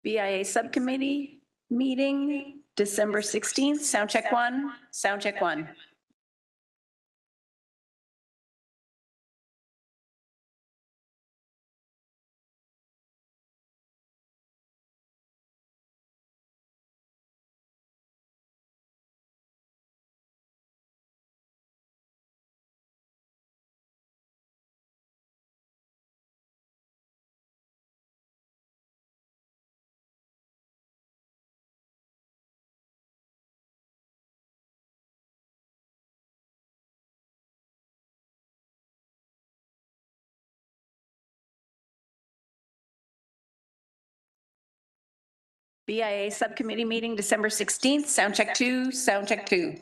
BIA Subcommittee meeting, December 16th, sound check one, sound check one. BIA Subcommittee meeting, December 16th, sound check two, sound check two.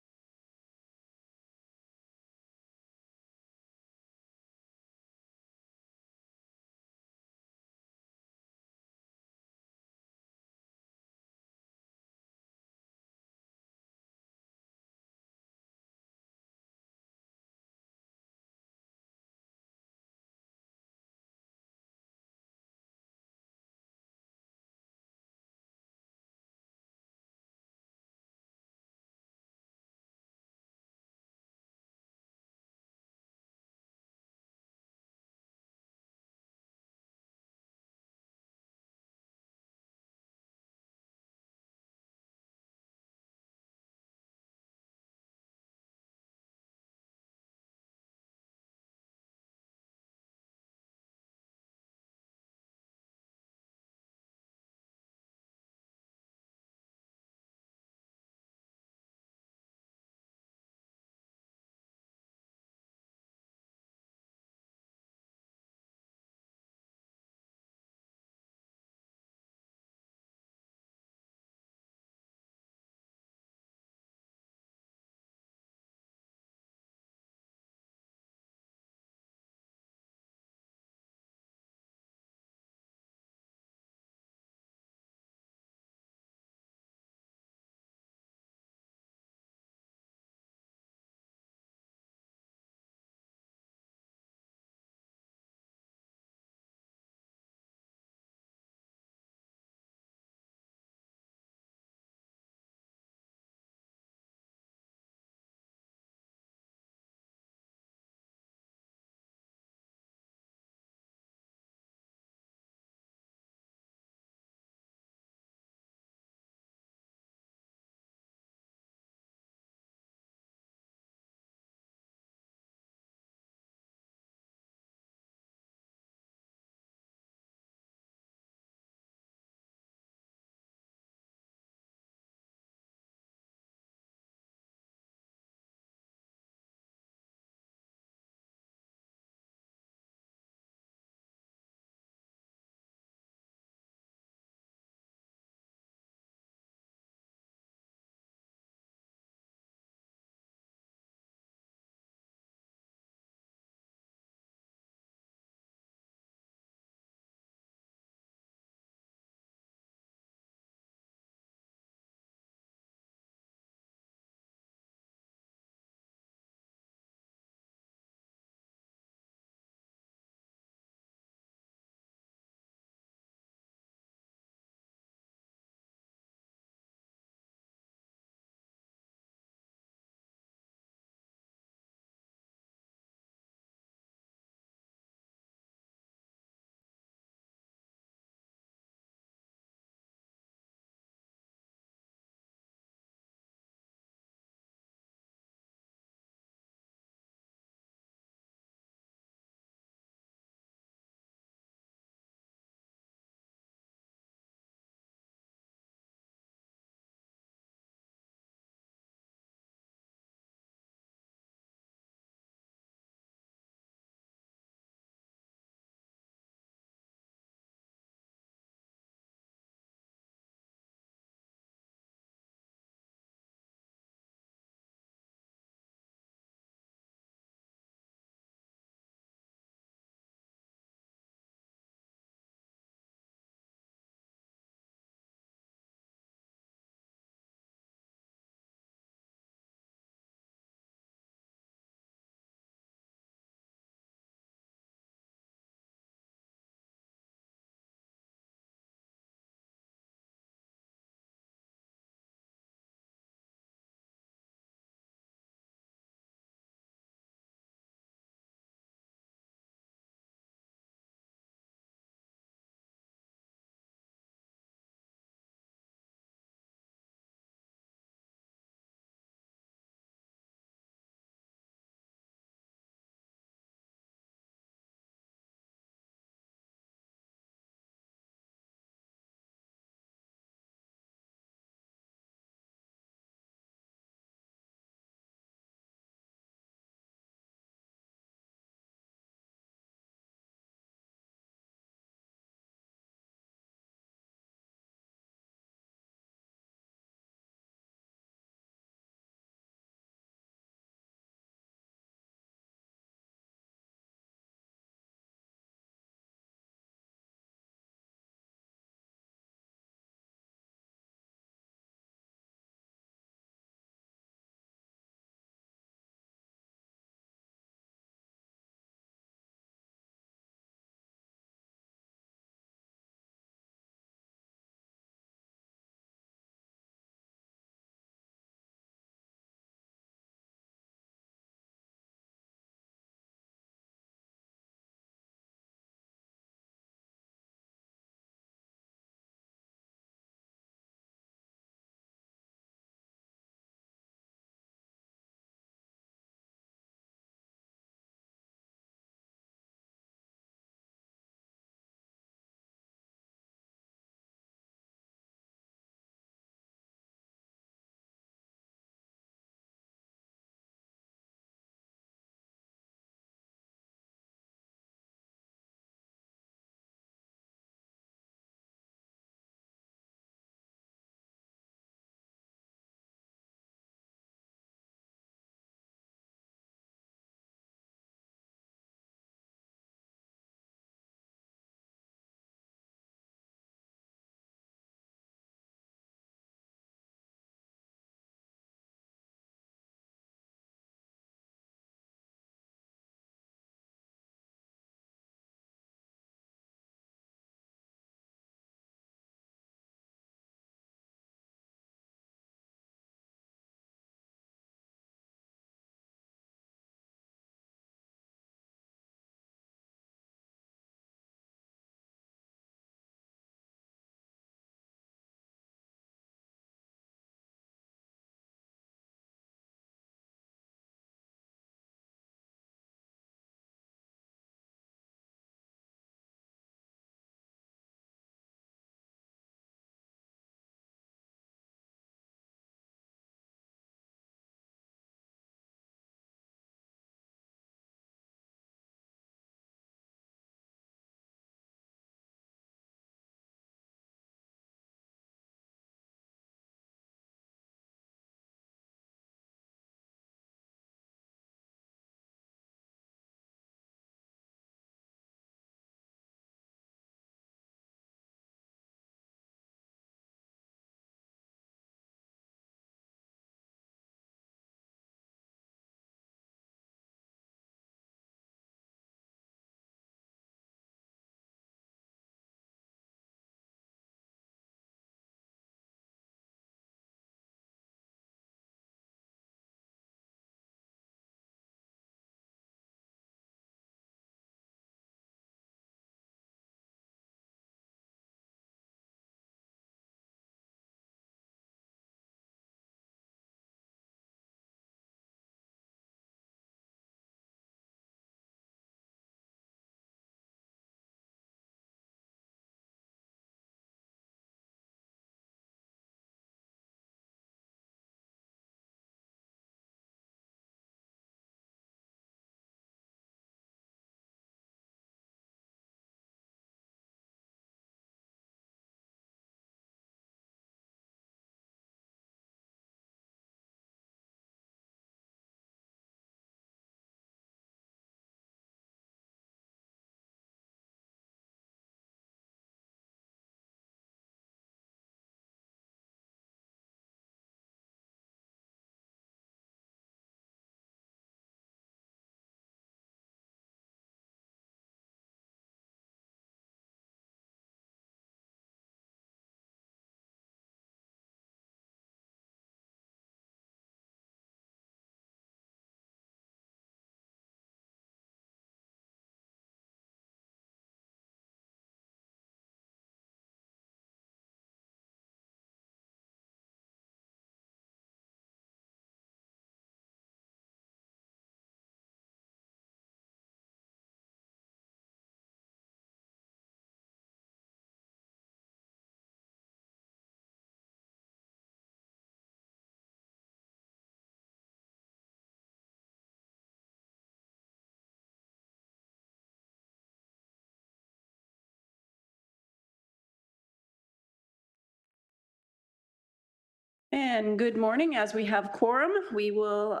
And good morning. As we have quorum, we will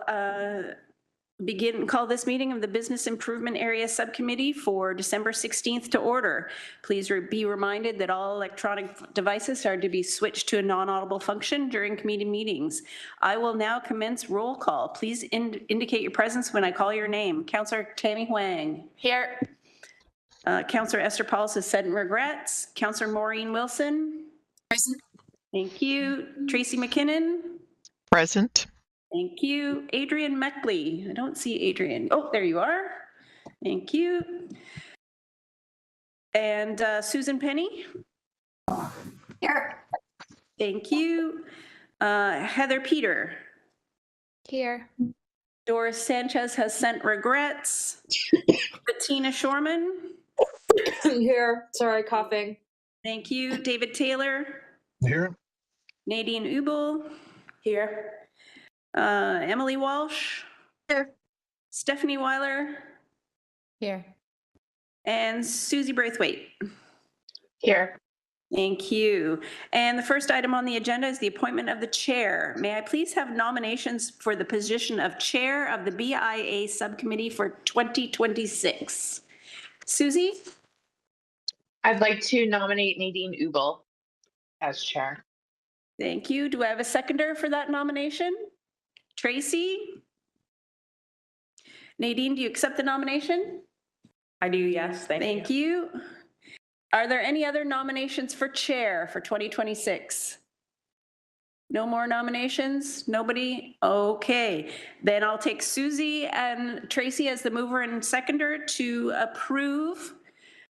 call this meeting of the Business Improvement Area Subcommittee for December 16th to order. Please be reminded that all electronic devices are to be switched to a non-audible function during committee meetings. I will now commence roll call. Please indicate your presence when I call your name. Councillor Tammy Huang. Here. Councillor Esther Pauls has said regrets. Councillor Maureen Wilson. Present. Thank you. Tracy McKinnon. Present. Thank you. Adrian Meckley. I don't see Adrian. Oh, there you are. Thank you. And Susan Penny. Here. Thank you. Heather Peter. Here. Doris Sanchez has sent regrets. Bettina Shorman. Here. Sorry, coughing. Thank you. David Taylor. Here. Nadine Ubel. Here. Emily Walsh. Here. Stephanie Weiler. Here. And Susie Braithwaite. Here. Thank you. And the first item on the agenda is the appointment of the chair. May I please have nominations for the position of chair of the BIA subcommittee for 2026? Susie? I'd like to nominate Nadine Ubel as chair. Thank you. Do I have a seconder for that nomination? Tracy? Nadine, do you accept the nomination? I do, yes. Thank you. Are there any other nominations for chair for 2026? No more nominations? Nobody? Okay. Then I'll take Susie and Tracy as the mover and seconder to approve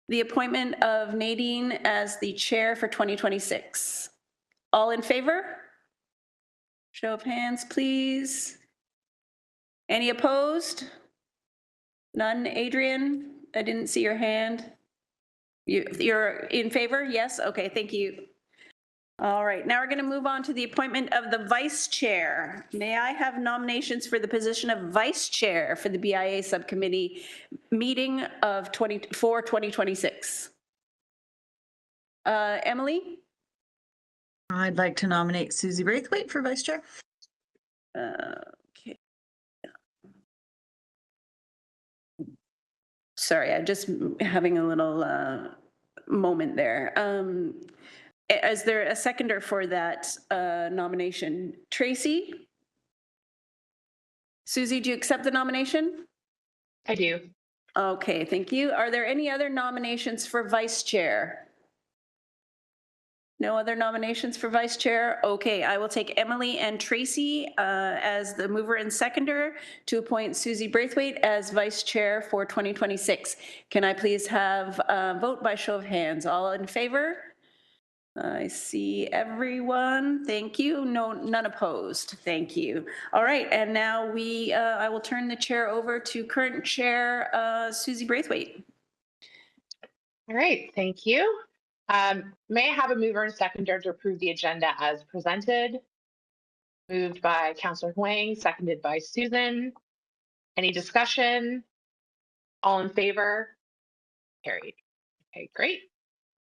the appointment of Nadine as the chair for 2026. All in favor? Show of hands, please. Any opposed? None. Adrian, I didn't see your hand. You're in favor? Yes? Okay, thank you. All right, now we're going to move on to the appointment of the vice chair. May I have nominations for the position of vice chair for the BIA subcommittee meeting of 2026? Emily? I'd like to nominate Susie Braithwaite for vice chair. Okay. Sorry, I'm just having a little moment there. Is there a seconder for that nomination? Tracy? Susie, do you accept the nomination? I do. Okay, thank you. Are there any other nominations for vice chair? No other nominations for vice chair? Okay, I will take Emily and Tracy as the mover and seconder to appoint Susie Braithwaite as vice chair for 2026. Can I please have a vote by show of hands? All in favor? I see everyone. Thank you. No, none opposed. Thank you. All right, and now I will turn the chair over to current chair Susie Braithwaite. All right, thank you. May I have a mover and seconder to approve the agenda as presented? Moved by Councillor Huang, seconded by Susan. Any discussion? All in favor? Carried. Okay, great.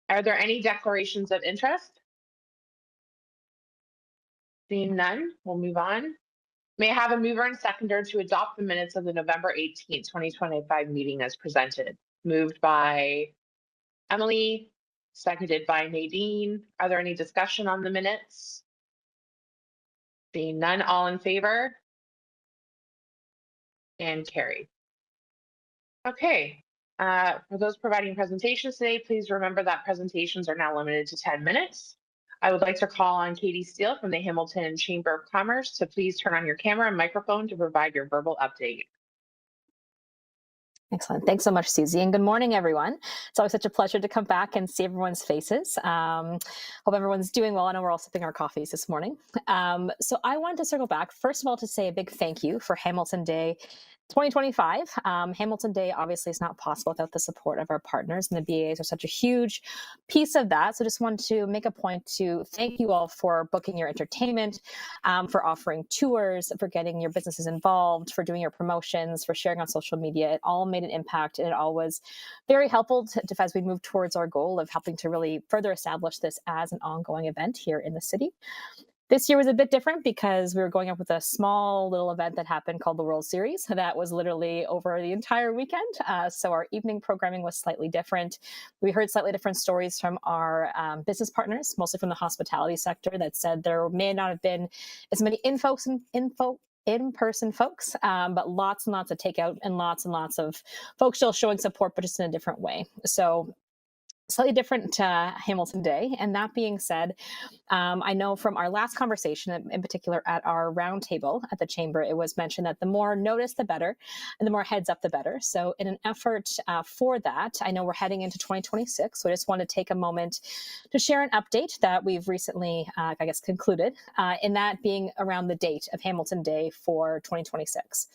Are there any declarations of interest? Seeing none, we'll move on. May I have a mover and seconder to adopt the minutes of the November 18th, 2025 meeting as presented? Moved by Emily, seconded by Nadine. Are there any discussion on the minutes? Seeing none, all in favor? And carried. Okay, for those providing presentations today, please remember that presentations are now limited to 10 minutes. I would like to call on Katie Steele from the Hamilton Chamber of Commerce to please turn on your camera and microphone to provide your verbal update. Excellent. Thanks so much, Susie. And good morning, everyone. It's always such a pleasure to come back and see everyone's faces. Hope everyone's doing well. I know we're all sipping our coffees this morning. So I wanted to circle back, first of all, to say a big thank you for Hamilton Day 2025. Hamilton Day obviously is not possible without the support of our partners, and the BAs are such a huge piece of that. So just wanted to make a point to thank you all for booking your entertainment, for offering tours, for getting your businesses involved, for doing your promotions, for sharing on social media. It all made an impact, and it all was very helpful as we move towards our goal of helping to really further establish this as an ongoing event here in the city. This year was a bit different because we were going up with a small little event that happened called the World Series. That was literally over the entire weekend. So our evening programming was slightly different. We heard slightly different stories from our business partners, mostly from the hospitality sector, that said there may not have been as many in-person folks, but lots and lots of takeout and lots of folks still showing support, but just in a different way. So slightly different Hamilton Day. And that being said, I know from our last conversation, in particular at our roundtable at the chamber, it was mentioned that the more notice, the better, and the more heads up, the better. So in an effort for that, I know we're heading into 2026. So I just want to take a moment to share an update that we've recently, concluded, in that being around the date of Hamilton Day for 2026.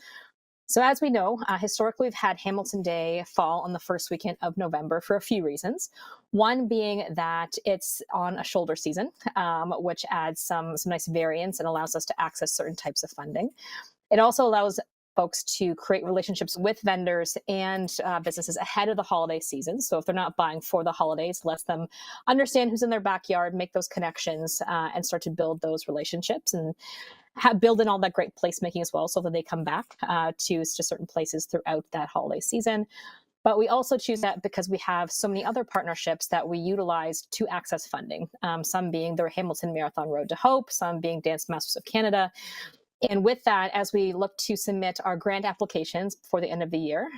So as we know, historically, we've had Hamilton Day fall on the first weekend of November for a few reasons. One being that it's on a shoulder season, which adds some nice variance and allows us to access certain types of funding. It also allows folks to create relationships with vendors and businesses ahead of the holiday season. So if they're not buying for the holidays, lets them understand who's in their backyard, make those connections, and start to build those relationships and build in all that great placemaking as well, so that they come back to certain places throughout that holiday season. But we also choose that because we have so many other partnerships that we utilize to access funding, some being the Hamilton Marathon Road to Hope, some being Dance Masters of Canada. And with that, as we look to submit our grant applications before the end of the year,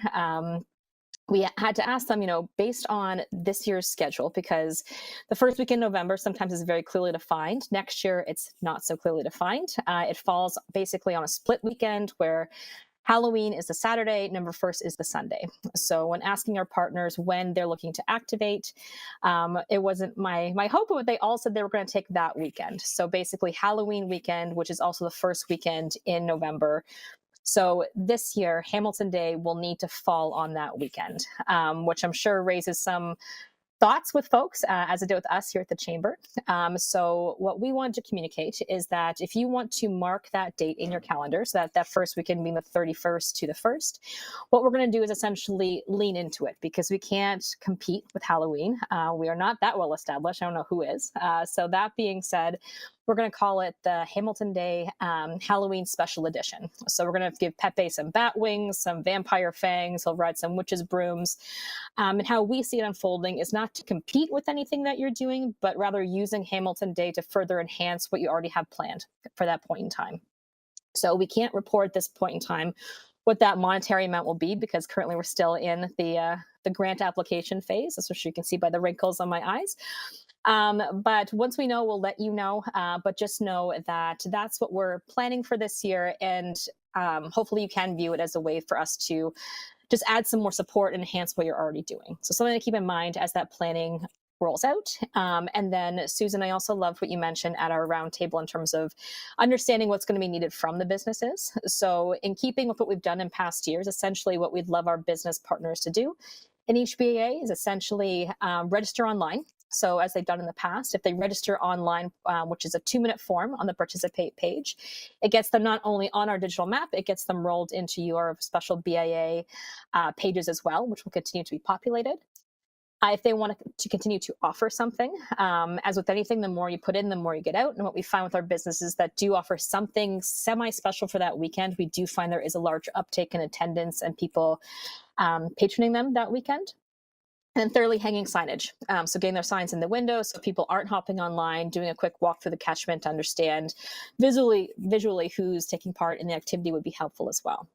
we had to ask them, based on this year's schedule, because the first week in November sometimes is very clearly defined. Next year, it's not so clearly defined. It falls basically on a split weekend where Halloween is the Saturday, November 1st is the Sunday. So when asking our partners when they're looking to activate, it wasn't my hope, but they all said they were going to take that weekend. So basically Halloween weekend, which is also the first weekend in November. So this year, Hamilton Day will need to fall on that weekend, which I'm sure raises some thoughts with folks, as it did with us here at the chamber. So what we want to communicate is that if you want to mark that date in your calendar, so that first weekend being the 31st to the 1st, what we're going to do is essentially lean into it, because we can't compete with Halloween. We are not that well established. I don't know who is. So that being said, we're going to call it the Hamilton Day Halloween Special Edition. So we're going to give Pepe some bat wings, some vampire fangs. He'll ride some witches' brooms. And how we see it unfolding is not to compete with anything that you're doing, but rather using Hamilton Day to further enhance what you already have planned for that point in time. So we can't report at this point in time what that monetary amount will be, because currently we're still in the grant application phase, as you can see by the wrinkles on my eyes. But once we know, we'll let you know. But just know that that's what we're planning for this year. And hopefully you can view it as a way for us to just add some more support and enhance what you're already doing. So something to keep in mind as that planning rolls out. And then, Susan, I also loved what you mentioned at our roundtable in terms of understanding what's going to be needed from the businesses. So in keeping with what we've done in past years, essentially what we'd love our business partners to do in each BAA is essentially register online. So as they've done in the past, if they register online, which is a 2-minute form on the participate page, it gets them not only on our digital map, it gets them rolled into your special BAA pages as well, which will continue to be populated. If they want to continue to offer something, as with anything, the more you put in, the more you get out. And what we find with our businesses that do offer something semi-special for that weekend, we do find there is a large uptake in attendance and people patroning them that weekend. And thirdly, hanging signage. So getting their signs in the window so people aren't hopping online, doing a quick walk through the catchment to understand visually who's taking part in the activity would be helpful as well.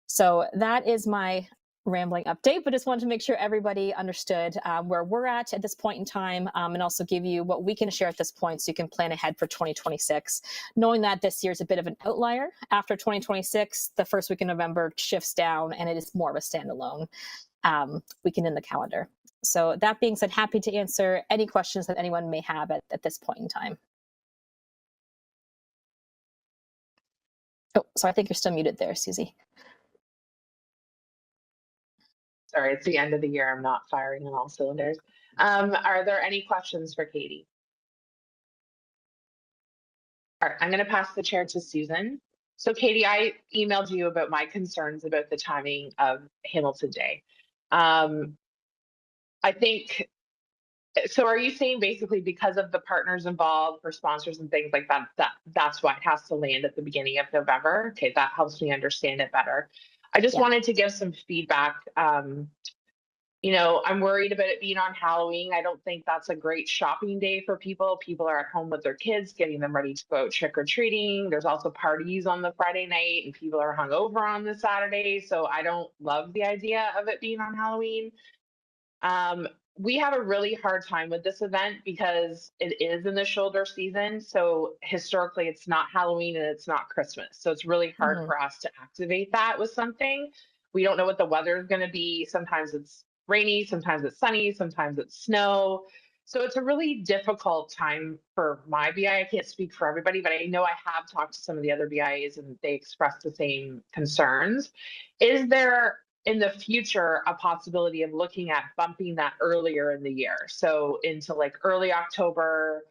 So that is my rambling update, but just wanted to make sure everybody understood where we're at this point in time, and also give you what we can share at this point so you can plan ahead for 2026, knowing that this year is a bit of an outlier. After 2026, the first week in November shifts down and it is more of a standalone weekend in the calendar. So that being said, happy to answer any questions that anyone may have at this point in time. Oh, sorry, I think you're still muted there, Susie. Sorry, it's the end of the year. I'm not firing on all cylinders. Are there any questions for Katie? All right, I'm going to pass the chair to Susan. So Katie, I emailed you about my concerns about the timing of Hamilton Day. I think So are you saying basically because of the partners involved for sponsors and things like that, that's why it has to land at the beginning of November? Okay, that helps me understand it better. I just Yeah. wanted to give some feedback. I'm worried about it being on Halloween. I don't think that's a great shopping day for people. People are at home with their kids, getting them ready to go trick or treating. There's also parties on the Friday night, and people are hungover on the Saturday. So I don't love the idea of it being on Halloween. We have a really hard time with this event because it is in the shoulder season. So historically, it's not Halloween and it's not Christmas. So it's really hard Mhm. for us to activate that with something. We don't know what the weather is going to be. Sometimes it's rainy, sometimes it's sunny, sometimes it's snow. So it's a really difficult time for my BI. I can't speak for everybody, but I know I have talked to some of the other BIAs and they expressed the same concerns. Is there in the future a possibility of looking at bumping that earlier in the year? So into like early October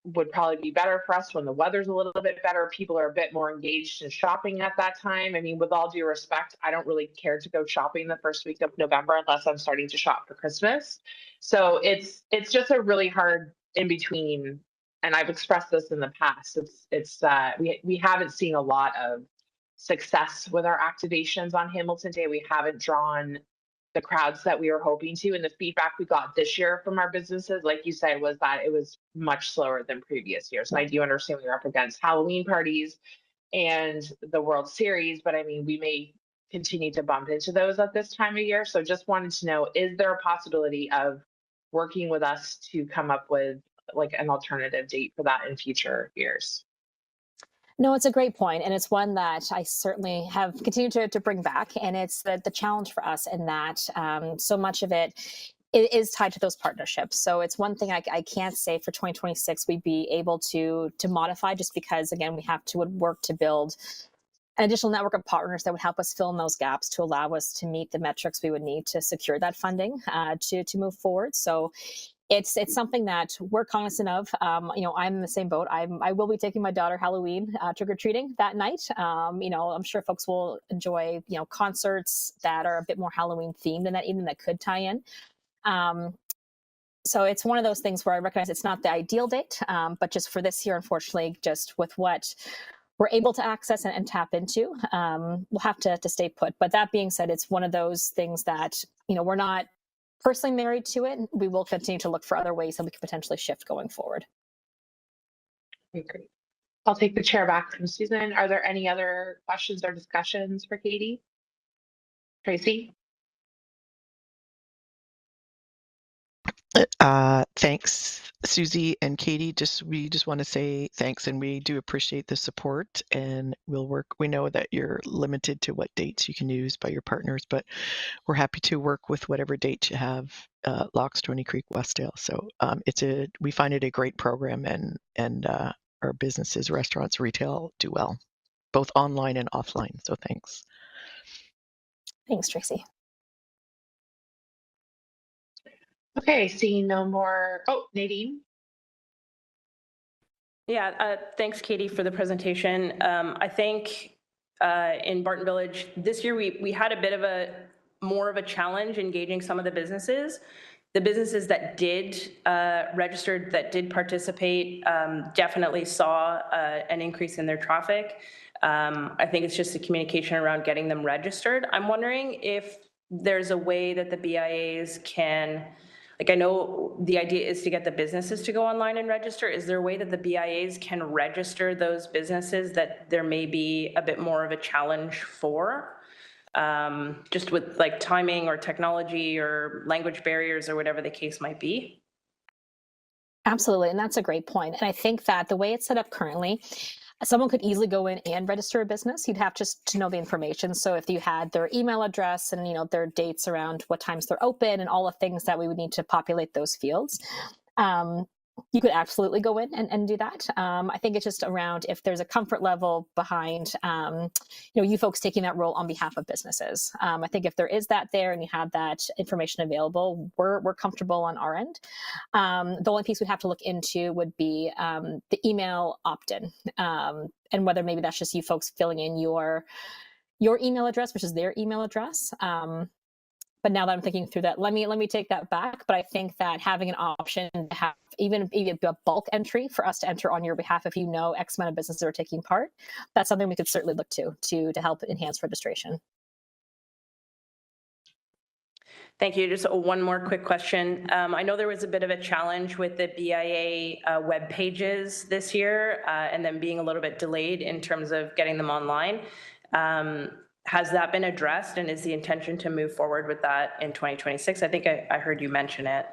would probably be better for us when the weather's a little bit better. People are a bit more engaged in shopping at that time. I mean, with all due respect, I don't really care to go shopping the first week of November unless I'm starting to shop for Christmas. So it's just a really hard in between. And I've expressed this in the past. We haven't seen a lot of success with our activations on Hamilton Day. We haven't drawn the crowds that we were hoping to. And the feedback we got this year from our businesses, like you said, was that it was much slower than previous years. And I do understand we were up against Halloween parties and the World Series, but I mean, we may continue to bump into those at this time of year. So just wanted to know, is there a possibility of working with us to come up with like an alternative date for that in future years? No, it's a great point, and it's one that I certainly have continued to bring back. And it's the challenge for us in that so much of it is tied to those partnerships. So it's one thing I can't say for 2026 we'd be able to modify, just because again we have to work to build an additional network of partners that would help us fill in those gaps to allow us to meet the metrics we would need to secure that funding to move forward. So it's something that we're cognizant of. I'm in the same boat. I will be taking my daughter Halloween trick or treating that night. I'm sure folks will enjoy concerts that are a bit more Halloween themed in that evening that could tie in. So it's one of those things where I recognize it's not the ideal date, but just for this year, unfortunately, just with what we're able to access and tap into, we'll have to stay put. But that being said, it's one of those things that we're not personally married to it. We will continue to look for other ways that we could potentially shift going forward. Okay, great. I'll take the chair back from Susan. Are there any other questions or discussions for Katie? Tracy? Thanks, Susie and Katie. We just want to say thanks, and we do appreciate the support, and we'll work. We know that you're limited to what dates you can use by your partners, but we're happy to work with whatever dates you have, Loch, Stony Creek, Westdale. So we find it a great program, and our businesses, restaurants, retail do well, both online and offline. So thanks. Thanks, Tracy. Okay, seeing no more. Oh, Nadine. Yeah, thanks, Katie, for the presentation. I think in Barton Village this year, we had a bit of more of a challenge engaging some of the businesses. The businesses that did registered, that did participate, definitely saw an increase in their traffic. I think it's just the communication around getting them registered. I'm wondering if there's a way that the BIAs can, I know the idea is to get the businesses to go online and register. Is there a way that the BIAs can register those businesses that there may be a bit more of a challenge for? Just with like timing or technology or language barriers or whatever the case might be? Absolutely, and that's a great point. And I think that the way it's set up currently, someone could easily go in and register a business. You'd have just to know the information. So if you had their email address and their dates around what times they're open and all the things that we would need to populate those fields, you could absolutely go in and do that. I think it's just around if there's a comfort level behind, you folks taking that role on behalf of businesses. I think if there is that there and you have that information available, we're comfortable on our end. The only piece we'd have to look into would be the email opt-in, and whether maybe that's just you folks filling in your email address, which is their email address. but now that I'm thinking through that, let me take that back. But I think that having an option to have even a bulk entry for us to enter on your behalf, if you know X amount of businesses are taking part, that's something we could certainly look to help enhance registration. Thank you. Just one more quick question. I know there was a bit of a challenge with the BIA web pages this year and them being a little bit delayed in terms of getting them online. Has that been addressed, and is the intention to move forward with that in 2026? I think I heard you mention it.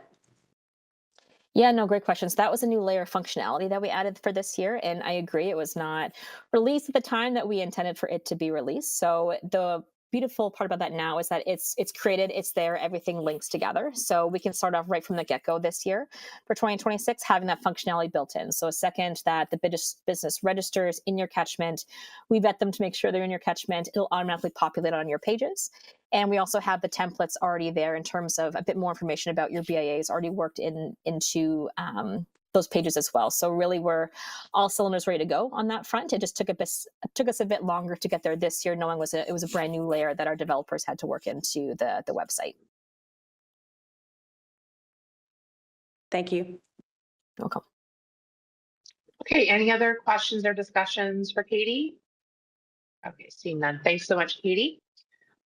Yeah, no, great questions. That was a new layer of functionality that we added for this year. And I agree, it was not released at the time that we intended for it to be released. So the beautiful part about that now is that it's created, it's there, everything links together. So we can start off right from the get-go this year for 2026, having that functionality built in. So a second that the business registers in your catchment, we vet them to make sure they're in your catchment, it'll automatically populate on your pages. And we also have the templates already there in terms of a bit more information about your BIAs already worked into those pages as well. So really we're all cylinders ready to go on that front. It just took us a bit longer to get there this year, knowing it was a brand new layer that our developers had to work into the website. Thank you. You're welcome. Okay, any other questions or discussions for Katie? Okay, seeing none. Thanks so much, Katie.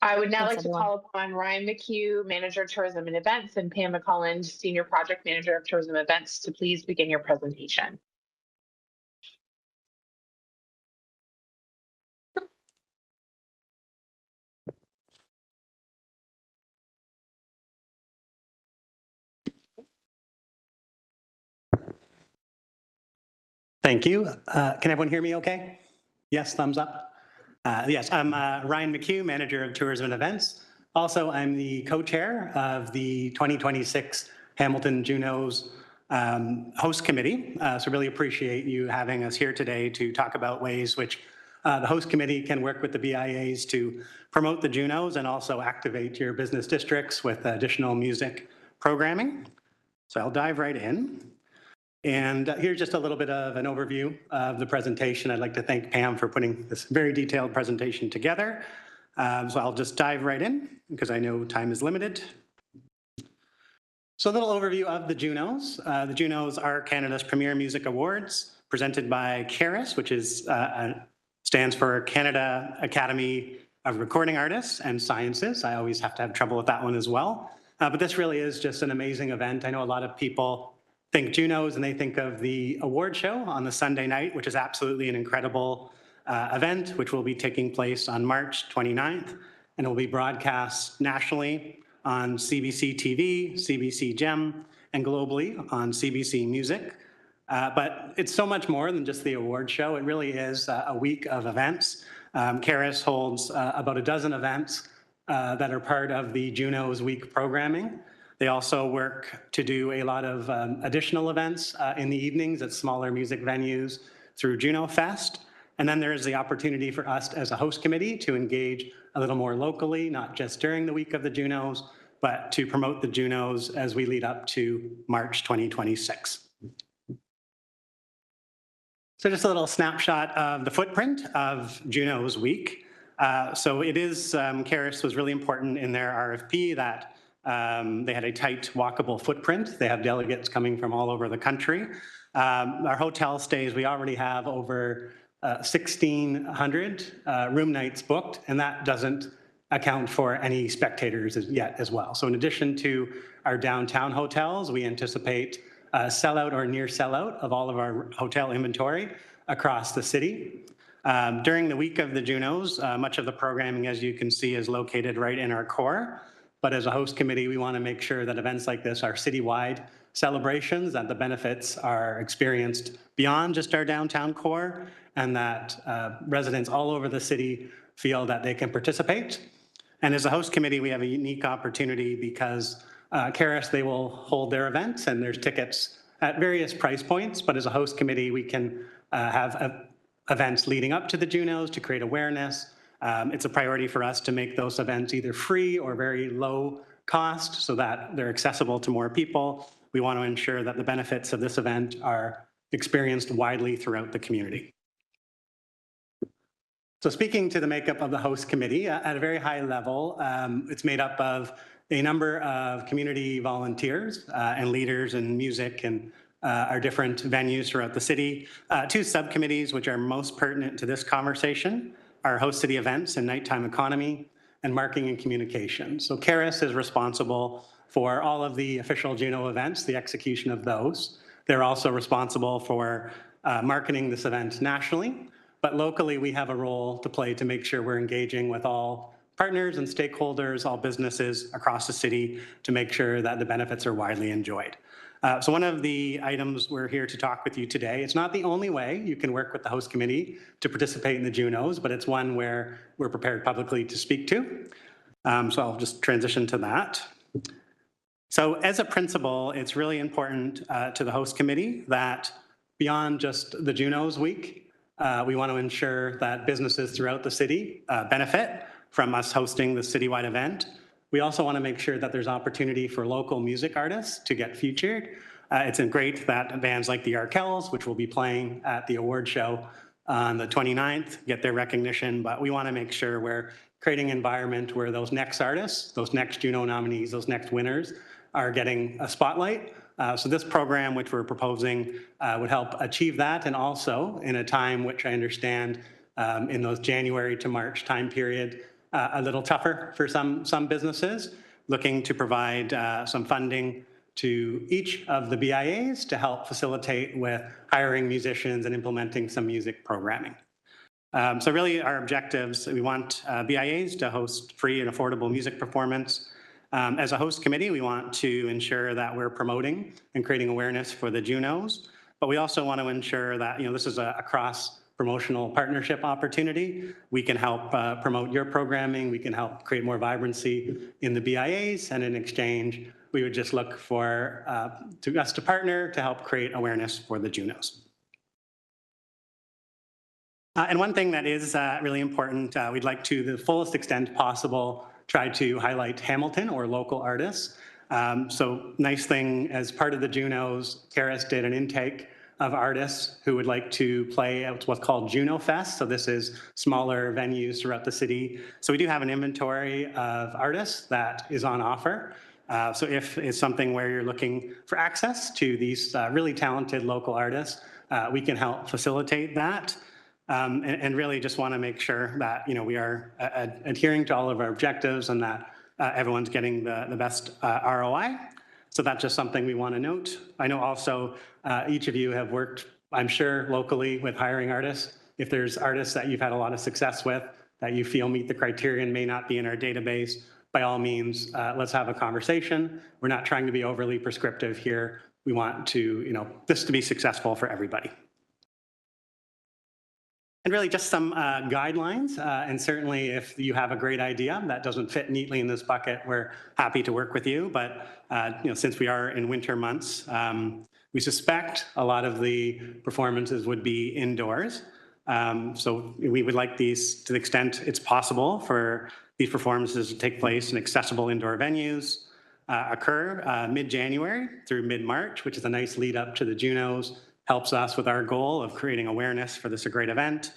I would now Thanks, like to call upon Ryan McHugh, Manager of Tourism and Events, and Pam McCullen, Senior Project Manager of Tourism Events, to please begin your presentation. Thank you. Can everyone hear me okay? Yes, thumbs up. Yes, I'm Ryan McHugh, Manager of Tourism and Events. Also, I'm the co-chair of the 2026 Hamilton Junos host committee. So really appreciate you having us here today to talk about ways which the host committee can work with the BIAs to promote the Junos and also activate your business districts with additional music programming. So I'll dive right in. And here's just a little bit of an overview of the presentation. I'd like to thank Pam for putting this very detailed presentation together. So I'll just dive right in because I know time is limited. So a little overview of the Junos. The Junos are Canada's premier music awards presented by CARAS, which stands for Canada Academy of Recording Artists and Sciences. I always have to have trouble with that one as well. But this really is just an amazing event. I know a lot of people think Junos and they think of the award show on the Sunday night, which is absolutely an incredible event, which will be taking place on March 29th, and it will be broadcast nationally on CBC TV, CBC Gem, and globally on CBC Music. But it's so much more than just the award show. It really is a week of events. CARAS holds about a dozen events that are part of the Junos Week programming. They also work to do a lot of additional events in the evenings at smaller music venues through Juno Fest. And then there is the opportunity for us as a host committee to engage a little more locally, not just during the week of the Junos, but to promote the Junos as we lead up to March 2026. So just a little snapshot of the footprint of Junos Week. So it is, CARAS was really important in their RFP that they had a tight walkable footprint. They have delegates coming from all over the country. Our hotel stays, we already have over 1,600 room nights booked, and that doesn't account for any spectators yet as well. So in addition to our downtown hotels, we anticipate sellout or near sellout of all of our hotel inventory across the city. During the week of the Junos, much of the programming, as you can see, is located right in our core. But as a host committee, we want to make sure that events like this are citywide celebrations, that the benefits are experienced beyond just our downtown core, and that residents all over the city feel that they can participate. And as a host committee, we have a unique opportunity because CARAS, they will hold their events and there's tickets at various price points, but as a host committee, we can have events leading up to the Junos to create awareness. It's a priority for us to make those events either free or very low cost so that they're accessible to more people. We want to ensure that the benefits of this event are experienced widely throughout the community. So speaking to the makeup of the host committee, at a very high level, it's made up of a number of community volunteers and leaders in music and our different venues throughout the city. Two subcommittees which are most pertinent to this conversation are host city events and nighttime economy and marketing and communication. So Karis is responsible for all of the official Juno events, the execution of those. They're also responsible for marketing this event nationally, but locally we have a role to play to make sure we're engaging with all partners and stakeholders, all businesses across the city to make sure that the benefits are widely enjoyed. So one of the items we're here to talk with you today, it's not the only way you can work with the host committee to participate in the Junos, but it's one where we're prepared publicly to speak to. So I'll just transition to that. So as a principle, it's really important to the host committee that beyond just the Junos week, we want to ensure that businesses throughout the city benefit from us hosting the citywide event. We also want to make sure that there's opportunity for local music artists to get featured. It's great that bands like the Arkells, which will be playing at the award show on the 29th, get their recognition, but we want to make sure we're creating an environment where those next artists, those next Juno nominees, those next winners are getting a spotlight. So this program, which we're proposing, would help achieve that, and also in a time which I understand in those January to March time period, a little tougher for some businesses, looking to provide some funding to each of the BIAs to help facilitate with hiring musicians and implementing some music programming. So really our objectives, we want BIAs to host free and affordable music performance. As a host committee, we want to ensure that we're promoting and creating awareness for the Junos, but we also want to ensure that, this is a cross-promotional partnership opportunity. We can help promote your programming, we can help create more vibrancy in the BIAs, and in exchange, we would just look for us to partner to help create awareness for the Junos. And one thing that is really important, we'd like to the fullest extent possible try to highlight Hamilton or local artists. So nice thing, as part of the Junos, Karis did an intake of artists who would like to play at what's called Juno Fest. So this is smaller venues throughout the city. So we do have an inventory of artists that is on offer. So if it's something where you're looking for access to these really talented local artists, we can help facilitate that. And really just want to make sure that we are adhering to all of our objectives and that everyone's getting the best ROI. So that's just something we want to note. I know also each of you have worked, I'm sure, locally with hiring artists. If there's artists that you've had a lot of success with that you feel meet the criteria and may not be in our database, by all means, let's have a conversation. We're not trying to be overly prescriptive here. We want to, this to be successful for everybody. And really just some guidelines, and certainly if you have a great idea that doesn't fit neatly in this bucket, we're happy to work with you. But since we are in winter months, we suspect a lot of the performances would be indoors. So we would like these, to the extent it's possible, for these performances to take place in accessible indoor venues, occur mid-January through mid-March, which is a nice lead up to the Junos. Helps us with our goal of creating awareness for this great event.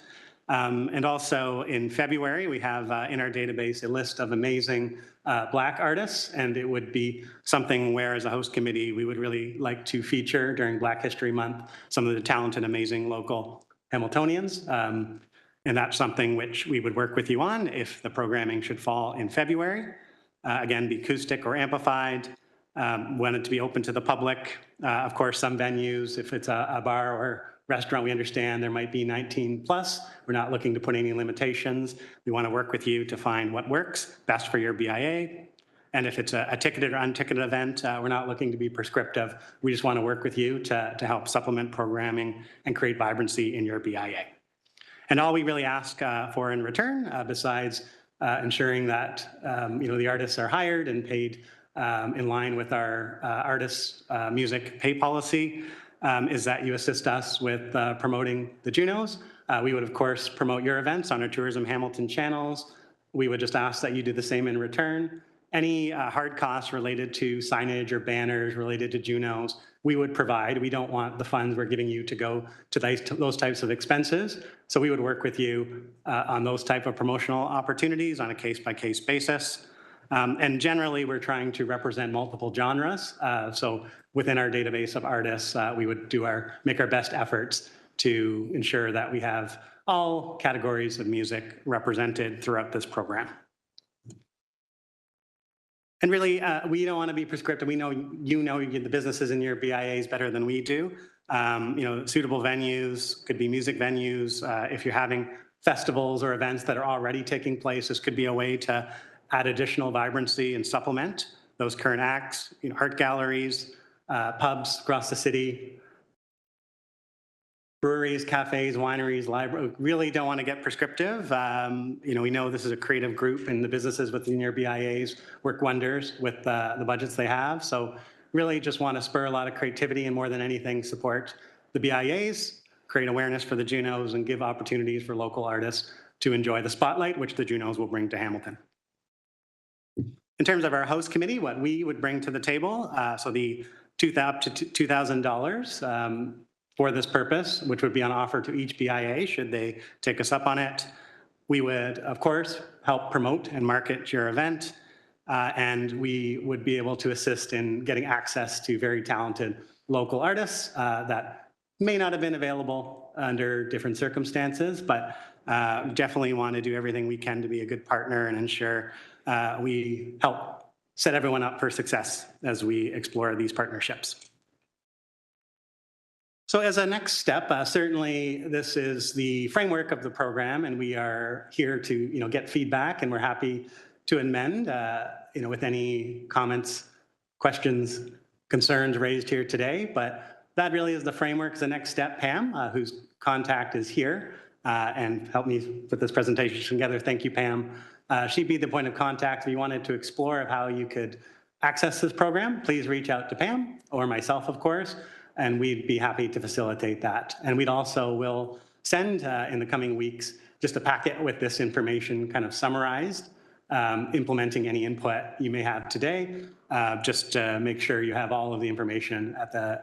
And also in February, we have in our database a list of amazing Black artists, and it would be something where as a host committee, we would really like to feature during Black History Month some of the talented, amazing local Hamiltonians. And that's something which we would work with you on if the programming should fall in February. Again, be acoustic or amplified. Want it to be open to the public. Of course, some venues, if it's a bar or restaurant, we understand there might be 19 plus. We're not looking to put any limitations. We want to work with you to find what works best for your BIA. And if it's a ticketed or unticketed event, we're not looking to be prescriptive. We just want to work with you to help supplement programming and create vibrancy in your BIA. And all we really ask for in return, besides ensuring that the artists are hired and paid in line with our artists' music pay policy, is that you assist us with promoting the Junos. We would, of course, promote your events on our Tourism Hamilton channels. We would just ask that you do the same in return. any hard costs related to signage or banners related to Junos, we would provide. We don't want the funds we're giving you to go to those types of expenses. So we would work with you on those type of promotional opportunities on a case-by-case basis. And generally, we're trying to represent multiple genres. So within our database of artists, we would make our best efforts to ensure that we have all categories of music represented throughout this program. And really, we don't want to be prescriptive. We know you know the businesses in your BIAs better than we do. Suitable venues could be music venues. If you're having festivals or events that are already taking place, this could be a way to add additional vibrancy and supplement those current acts. Art galleries, pubs across the city, breweries, cafes, wineries, libraries. Really don't want to get prescriptive. We know this is a creative group, and the businesses within your BIAs work wonders with the budgets they have. So really just want to spur a lot of creativity, and more than anything, support the BIAs, create awareness for the Junos, and give opportunities for local artists to enjoy the spotlight, which the Junos will bring to Hamilton. In terms of our host committee, what we would bring to the table, so the up to $2,000 for this purpose, which would be on offer to each BIA should they take us up on it. We would, of course, help promote and market your event, and we would be able to assist in getting access to very talented local artists that may not have been available under different circumstances, but definitely want to do everything we can to be a good partner and ensure we help set everyone up for success as we explore these partnerships. So as a next step, certainly this is the framework of the program, and we are here to get feedback, and we're happy to amend with any comments, questions, concerns raised here today. But that really is the framework. The next step, Pam, whose contact is here and helped me put this presentation together. Thank you, Pam. She'd be the point of contact if you wanted to explore how you could access this program. Please reach out to Pam or myself, of course, and we'd be happy to facilitate that. And we'd also will send in the coming weeks just a packet with this information kind of summarized, implementing any input you may have today, just to make sure you have all of the information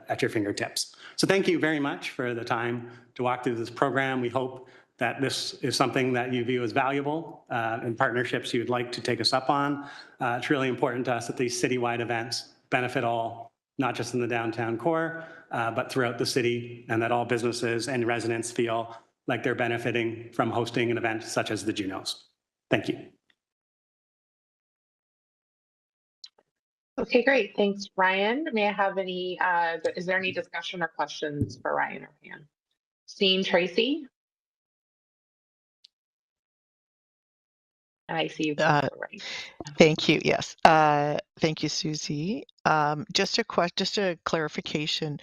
at your fingertips. So thank you very much for the time to walk through this program. We hope that this is something that you view as valuable and partnerships you'd like to take us up on. It's really important to us that these citywide events benefit all, not just in the downtown core, but throughout the city, and that all businesses and residents feel like they're benefiting from hosting an event such as the Junos. Thank you. Okay, great. Thanks, Ryan. May I have any, is there any discussion or questions for Ryan or Pam? Seeing Tracy? I see you. Thank you. Yes. Thank you, Susie. Just a clarification.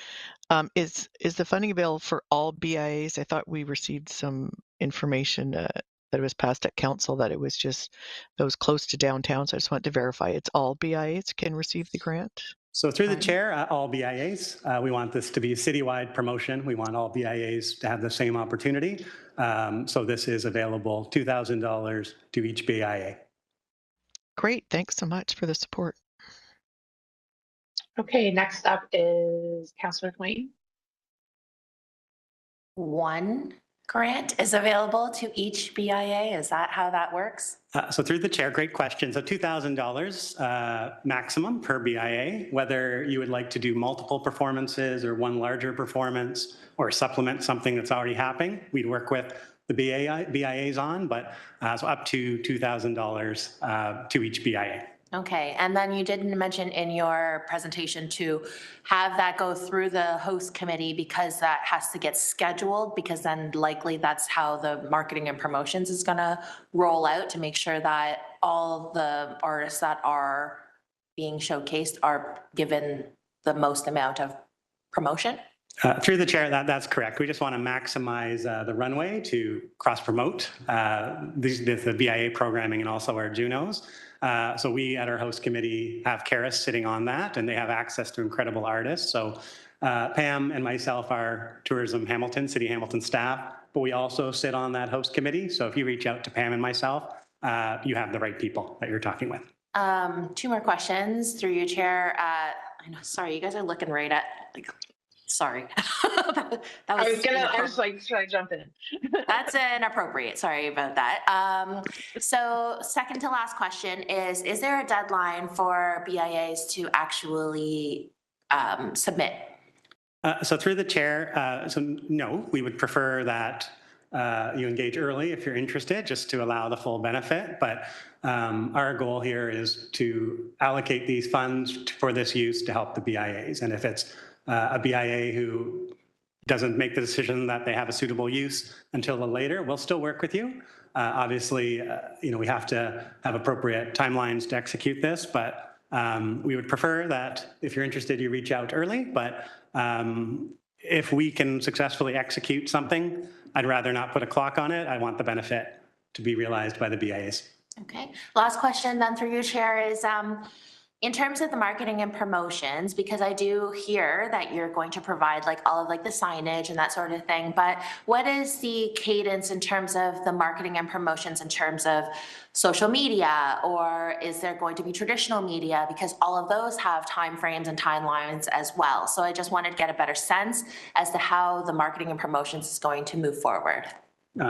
Is the funding available for all BIAs? I thought we received some information that it was passed at council that it was just those close to downtown. So I just want to verify it's all BIAs can receive the grant. So through the chair, all BIAs, we want this to be a citywide promotion. We want all BIAs to have the same opportunity. So this is available $2,000 to each BIA. Great. Thanks so much for the support. Okay, next up is Councillor Wayne. One grant is available to each BIA. Is that how that works? So through the chair, great question. So $2,000 maximum per BIA, whether you would like to do multiple performances or one larger performance or supplement something that's already happening, we'd work with the BIAs on, but so up to $2,000 to each BIA. Okay, and then you did mention in your presentation to have that go through the host committee because that has to get scheduled, because then likely that's how the marketing and promotions is gonna roll out to make sure that all the artists that are being showcased are given the most amount of promotion. Through the chair, that's correct. We just want to maximize the runway to cross-promote the BIA programming and also our Junos. So we at our host committee have Karis sitting on that, and they have access to incredible artists. So Pam and myself are Tourism Hamilton, City Hamilton staff, but we also sit on that host committee. So if you reach out to Pam and myself, you have the right people that you're talking with. Two more questions through you, Chair. I know, sorry, you guys are looking right at, like, sorry. That I was inappropriate. like, should I jump in? That's inappropriate. Sorry about that. So second to last question is there a deadline for BIAs to actually submit? So through the chair, so no, we would prefer that you engage early if you're interested, just to allow the full benefit. But our goal here is to allocate these funds for this use to help the BIAs. And if it's a BIA who doesn't make the decision that they have a suitable use until later, we'll still work with you. Obviously, we have to have appropriate timelines to execute this, but we would prefer that if you're interested, you reach out early. But if we can successfully execute something, I'd rather not put a clock on it. I want the benefit to be realized by the BIAs. Okay. Last question then through you, Chair, is in terms of the marketing and promotions, because I do hear that you're going to provide like all of like the signage and that sort of thing, but what is the cadence in terms of the marketing and promotions in terms of social media, or is there going to be traditional media? Because all of those have timeframes and timelines as well. So I just wanted to get a better sense as to how the marketing and promotions is going to move forward.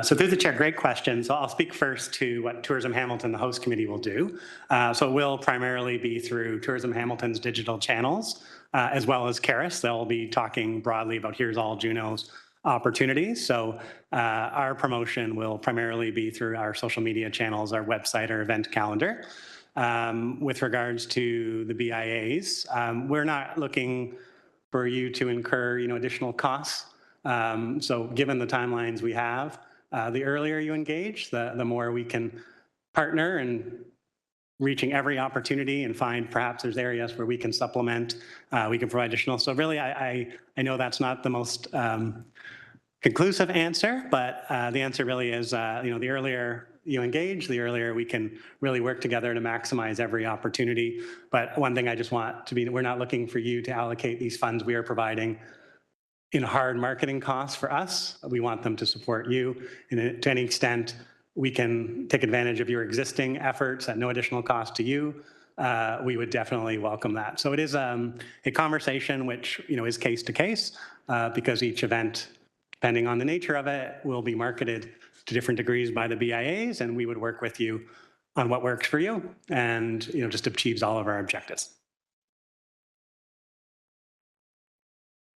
So through the chair, great question. So I'll speak first to what Tourism Hamilton, the host committee, will do. So it will primarily be through Tourism Hamilton's digital channels, as well as Caris. They'll be talking broadly about Here's All Juno's opportunities. So our promotion will primarily be through our social media channels, our website, our event calendar. With regards to the BIAs, we're not looking for you to incur, additional costs. So given the timelines we have, the earlier you engage, the more we can partner and reaching every opportunity and find perhaps there's areas where we can supplement, we can provide additional. So really, I know that's not the most conclusive answer, but the answer really is, the earlier you engage, the earlier we can really work together to maximize every opportunity. But one thing I just want to be, we're not looking for you to allocate these funds we are providing in hard marketing costs for us. We want them to support you. And to any extent, we can take advantage of your existing efforts at no additional cost to you. We would definitely welcome that. So it is a conversation which, is case to case, because each event, depending on the nature of it, will be marketed to different degrees by the BIAs, and we would work with you on what works for you and, just achieves all of our objectives.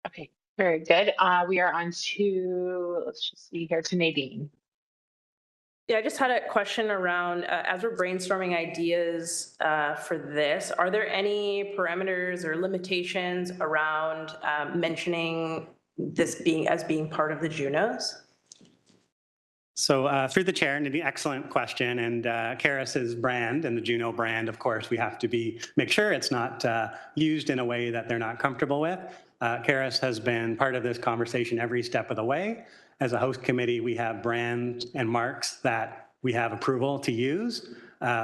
Okay. Very good. We are on to, let's just see here, to Nadine. Yeah, I just had a question around, as we're brainstorming ideas for this, are there any parameters or limitations around mentioning this being part of the Junos? So through the chair, Nadine, excellent question. And Caris's brand and the Juno brand, of course, we have to make sure it's not used in a way that they're not comfortable with. Caris has been part of this conversation every step of the way. As a host committee, we have brands and marks that we have approval to use.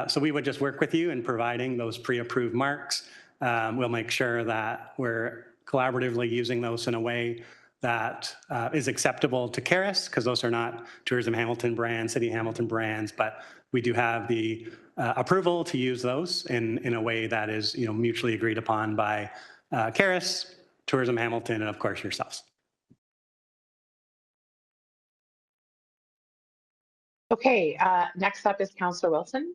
So we would just work with you in providing those pre-approved marks. We'll make sure that we're collaboratively using those in a way that is acceptable to Caris, because those are not Tourism Hamilton brands, City Hamilton brands, but we do have the approval to use those in a way that is mutually agreed upon by Caris, Tourism Hamilton, and of course yourselves. Okay, next up is Councillor Wilson.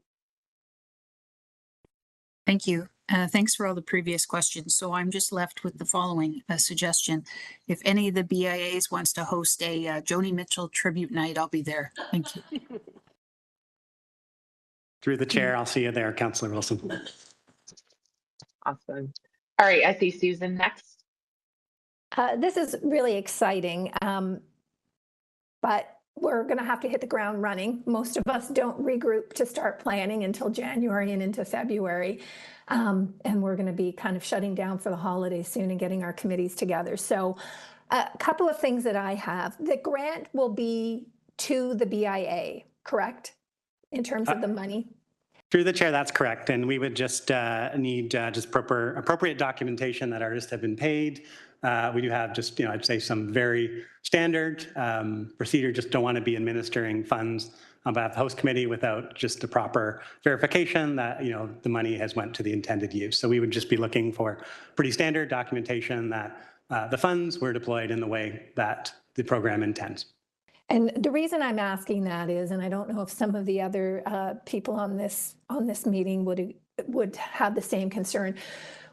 Thank you. Thanks for all the previous questions. So I'm just left with the following suggestion. If any of the BIAs wants to host a Joni Mitchell tribute night, I'll be there. Thank you. Through the chair, I'll see you there, Councillor Wilson. Awesome. All right, I see Susan next. This is really exciting, but we're going to have to hit the ground running. Most of us don't regroup to start planning until January and into February. And we're going to be kind of shutting down for the holidays soon and getting our committees together. So a couple of things that I have. The grant will be to the BIA, correct? In terms of the money? Through the chair, that's correct. And we would just need just appropriate documentation that artists have been paid. We do have just, I'd say some very standard procedure, just don't want to be administering funds on behalf of the host committee without just the proper verification that, you know, the money has went to the intended use. So we would just be looking for pretty standard documentation that the funds were deployed in the way that the program intends. And the reason I'm asking that is, and I don't know if some of the other people on this meeting would have the same concern.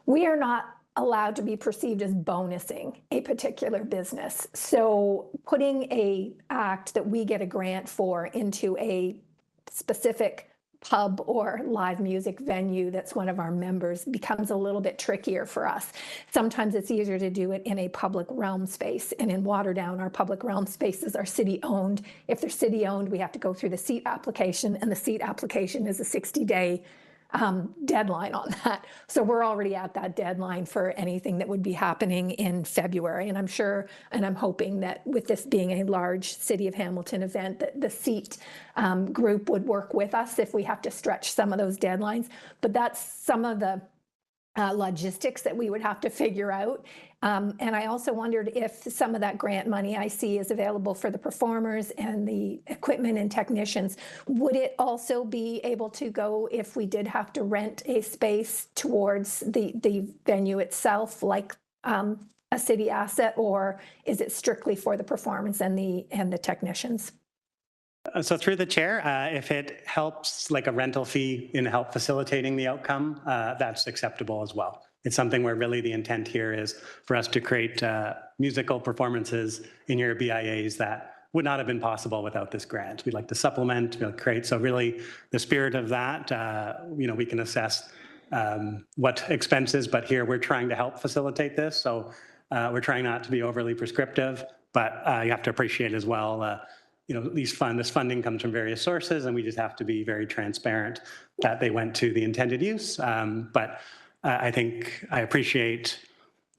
We are not allowed to be perceived as bonusing a particular business. So putting a act that we get a grant for into a specific pub or live music venue that's one of our members becomes a little bit trickier for us. Sometimes it's easier to do it in a public realm space. And in Waterdown, our public realm spaces are city owned. If they're city owned, we have to go through the seat application, and the seat application is a 60-day deadline on that. So we're already at that deadline for anything that would be happening in February. And I'm sure, and I'm hoping that with this being a large City of Hamilton event, that the seat group would work with us if we have to stretch some of those deadlines. But that's some of the logistics that we would have to figure out. And I also wondered if some of that grant money I see is available for the performers and the equipment and technicians. Would it also be able to go if we did have to rent a space towards the venue itself, like a city asset, or is it strictly for the performance and the technicians? So through the chair, if it helps, like a rental fee in help facilitating the outcome, that's acceptable as well. It's something where really the intent here is for us to create musical performances in your BIAs that would not have been possible without this grant. We'd like to supplement, create. So really the spirit of that, we can assess what expenses, but here we're trying to help facilitate this. So we're trying not to be overly prescriptive, but you have to appreciate as well, this funding comes from various sources, and we just have to be very transparent that they went to the intended use. But I think I appreciate,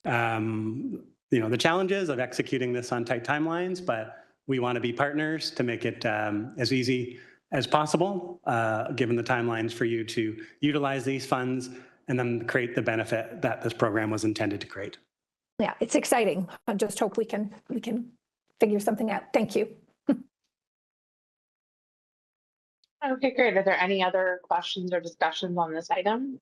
the challenges of executing this on tight timelines, but we want to be partners to make it as easy as possible, given the timelines for you to utilize these funds and then create the benefit that this program was intended to create. Yeah, it's exciting. I just hope we can figure something out. Thank you. Okay, great. Are there any other questions or discussions on this item?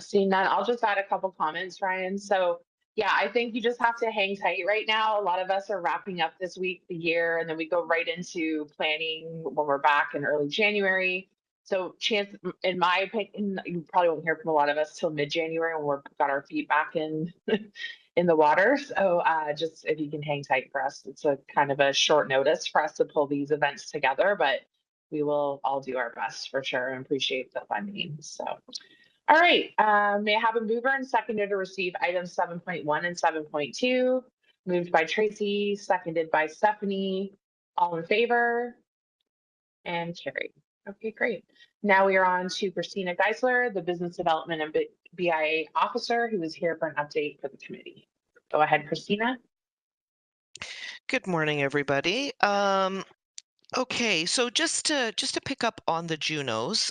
Seeing none, I'll just add a couple comments, Ryan. So yeah, I think you just have to hang tight right now. A lot of us are wrapping up this week, the year, and then we go right into planning when we're back in early January. So in my opinion, you probably won't hear from a lot of us till mid-January when we've got our feet back in the water. So just if you can hang tight for us, it's a kind of a short notice for us to pull these events together, but we will all do our best for sure and appreciate the funding. So, all right, may I have a mover and seconder to receive items 7.1 and 7.2? Moved by Tracy, seconded by Stephanie. All in favor? And carried. Okay, great. Now we are on to Christina Geisler, the Business Development and BIA Officer, who is here for an update for the committee. Go ahead, Christina. Good morning, everybody. Okay, so just to pick up on the Junos.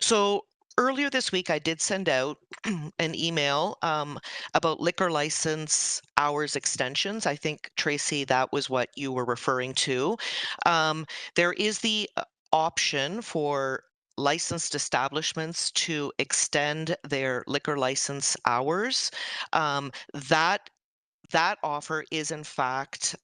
So earlier this week, I did send out an email about liquor license hours extensions. I think, Tracy, that was what you were referring to. There is the option for licensed establishments to extend their liquor license hours. That offer is in fact